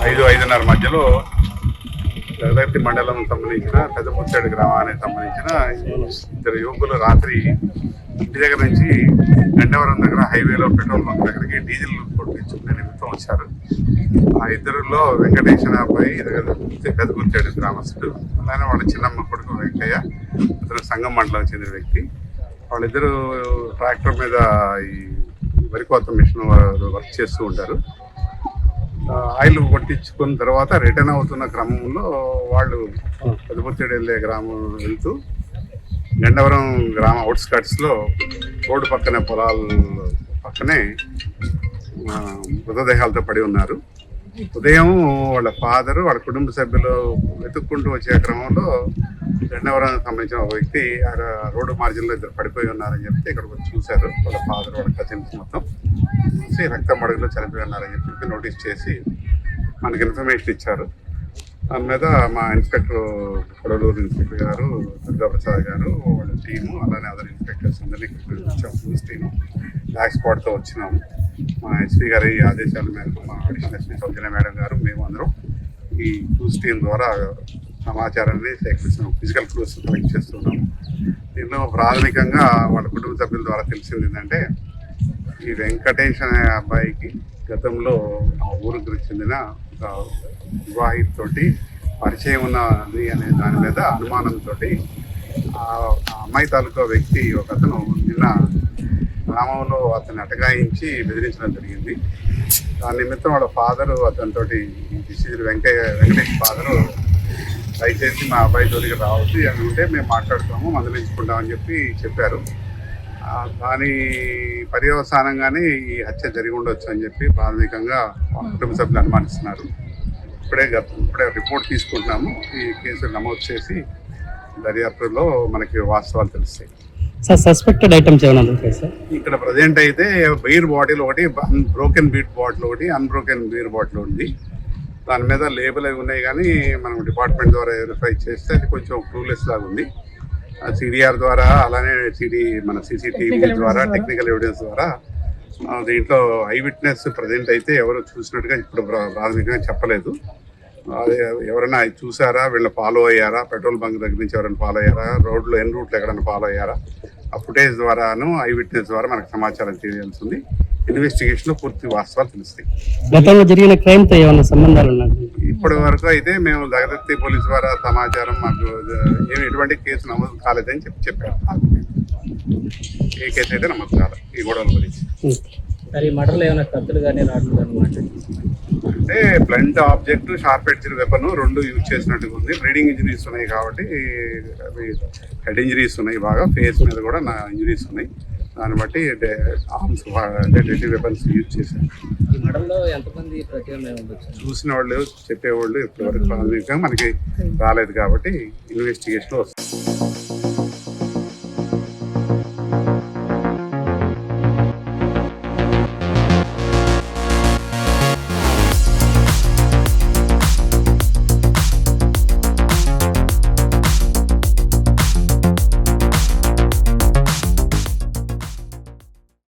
5-5:30 మధ్యలో జగదత్తి మండలం సంబంధించిన పెద్దపుత్తేడు గ్రామానికి సంబంధించిన ఇద్దరు యువకులు రాత్రి ఇంటి దగ్గర నుంచి గండవరం దగ్గర హైవేలో పెట్రోల్ బంక్ దగ్గరికి డీజిల్ కొట్టించుకునే నిమిత్తం వచ్చారు. ఆ ఇద్దరులో వెంకటేష్ అనే అబ్బాయి పెద్దపుత్తేడు గ్రామస్తుడు, అలానే వాళ్ళ చిన్నమ్మ కొడుకు వెంకయ్య, అతను సంగం మండలం చెందిన వ్యక్తి. వాళ్ళిద్దరూ ట్రాక్టర్ మీద ఈ వరి కోత మిషన్ వర్క్ చేస్తూ ఉంటారు. ఆయిల్ కొట్టించుకున్న తర్వాత రిటర్న్ అవుతున్న క్రమంలో వాళ్ళు పెద్దపుత్తేడు వెళ్ళే గ్రామం వెళ్తూ గండవరం గ్రామ అవుట్స్కట్స్లో రోడ్డు పక్కనే పొలాల పక్కనే మృతదేహాలతో పడి ఉన్నారు. ఉదయం వాళ్ళ ఫాదరు వాళ్ళ కుటుంబ సభ్యులు వెతుక్కుంటూ వచ్చే క్రమంలో గండవరం సంబంధించిన ఒక వ్యక్తి రోడ్డు మార్జిన్లో ఇద్దరు పడిపోయి ఉన్నారని చెప్తే ఇక్కడికి వచ్చి చూశారు. వాళ్ళ ఫాదర్ వాళ్ళ కజిన్స్ మొత్తం చూసి రక్తం మడుగులో చనిపోయి ఉన్నారని చెప్పి నోటీస్ చేసి మనకి ఇన్ఫర్మేషన్ ఇచ్చారు. దాని మీద మా ఇన్స్పెక్టర్ కొడలూరు ఇన్స్పెక్టర్ గారు, దుర్గాప్రసాద్ గారు, వాళ్ళ టీము, అలానే అదర్ ఇన్స్పెక్టర్స్ అందరినీ న్యూస్ టీము బ్లాక్ స్పాట్తో వచ్చినాము. మా ఎస్పీ గారి ఆదేశాల మేరకు మా అడిషనల్ ఎస్పీ సౌజన్య మేడం గారు మేము అందరం ఈ న్యూస్ టీం ద్వారా సమాచారాన్ని సేకరిస్తున్నాం, ఫిజికల్ ప్రూఫ్స్ కలెక్ట్ చేస్తున్నాం. దీనిలో ప్రాథమికంగా వాళ్ళ కుటుంబ సభ్యుల ద్వారా తెలిసింది ఏంటంటే ఈ వెంకటేష్ అనే అబ్బాయికి గతంలో ఆ ఊరికి చెందిన ఒక వివాహితతోటి పరిచయం ఉన్నది అనే దాని మీద అనుమానంతో ఆ అమ్మాయి తాలూకా వ్యక్తి ఒక అతను నిన్న గ్రామంలో అతన్ని అటకాయించి బెదిరించడం జరిగింది. దాని నిమిత్తం వాళ్ళ ఫాదరు అతనితో వెంకటేష్ ఫాదరు దయచేసి మా అబ్బాయి జోలికి రావచ్చు, అని ఉంటే మేము మాట్లాడుతాము, మందలించుకుంటామని చెప్పారు. దాని పర్యవసానంగానే ఈ హత్య జరిగి ఉండొచ్చు అని చెప్పి ప్రాథమికంగా కుటుంబ సభ్యులు అనుమానిస్తున్నారు. ఇప్పుడే రిపోర్ట్ తీసుకుంటున్నాము. ఈ కేసు నమోదు చేసి దర్యాప్తులో మనకి వాస్తవాలు తెలుస్తాయి. సార్ సస్పెక్టెడ్ ఐటమ్స్ ఏమైనా దొరికాయి సార్? ఇక్కడ ప్రజెంట్ అయితే బీర్ బాటిల్ ఒకటి, బ్రోకెన్ బీట్ బాటిల్ ఒకటి, అన్బ్రోకెన్ బీర్ బాటిల్ ఉంది. దాని మీద లేబుల్ అవి ఉన్నాయి, కానీ మనం డిపార్ట్మెంట్ ద్వారా వెరిఫై చేస్తే అది కొంచెం క్లూలెస్ లాగా ఉంది. సిడిఆర్ ద్వారా, అలానే మన సీసీటీవీ ద్వారా, టెక్నికల్ ఎవిడెన్స్ ద్వారా దీంట్లో ఐ విట్నెస్ ప్రజెంట్ అయితే ఎవరు చూసినట్టుగా ఇప్పుడు ప్రాథమికంగా చెప్పలేదు. అదే ఎవరైనా చూసారా, వీళ్ళు ఫాలో అయ్యారా, పెట్రోల్ బంక్ దగ్గర నుంచి ఎవరైనా ఫాలో అయ్యారా, రోడ్లో ఎన్ని రూట్లు ఎక్కడైనా ఫాలో అయ్యారా, ఆ ఫుటేజ్ ద్వారాను ఐ విట్నెస్ ద్వారా మనకు సమాచారం తెలియాల్సి ఉంది. ఇన్వెస్టిగేషన్ లో పూర్తి వాస్తవాలు తెలుస్తాయి. గతంలో జరిగిన క్రైమ్ తో ఏమైనా సంబంధాలు ఉన్నాయి? ఇప్పటి వరకు అయితే మేము జగదత్తి పోలీస్ ద్వారా సమాచారం మాకు ఎటువంటి కేసు నమోదు కాలేదని చెప్పారు. ఏ కేసు అయితే నమోదు కాలేదు ఈ గొడవల గురించి. అంటే blunt object, sharp edged weapon రెండు యూజ్ చేసినట్టుగా ఉంది. బ్లీడింగ్ ఇంజరీస్ ఉన్నాయి కాబట్టి హెడ్ ఇంజరీస్ ఉన్నాయి, బాగా ఫేస్ మీద కూడా నా ఇంజరీస్ ఉన్నాయి. దాన్ని బట్టి ఆర్మ్స్ అంటే డెడ్లీ వెపన్స్ యూజ్ చేశారు. చూసిన వాళ్ళు చెప్పేవాళ్ళు ఇప్పటి వరకు మనకి రాలేదు కాబట్టి ఇన్వెస్టిగేషన్ వస్తుంది.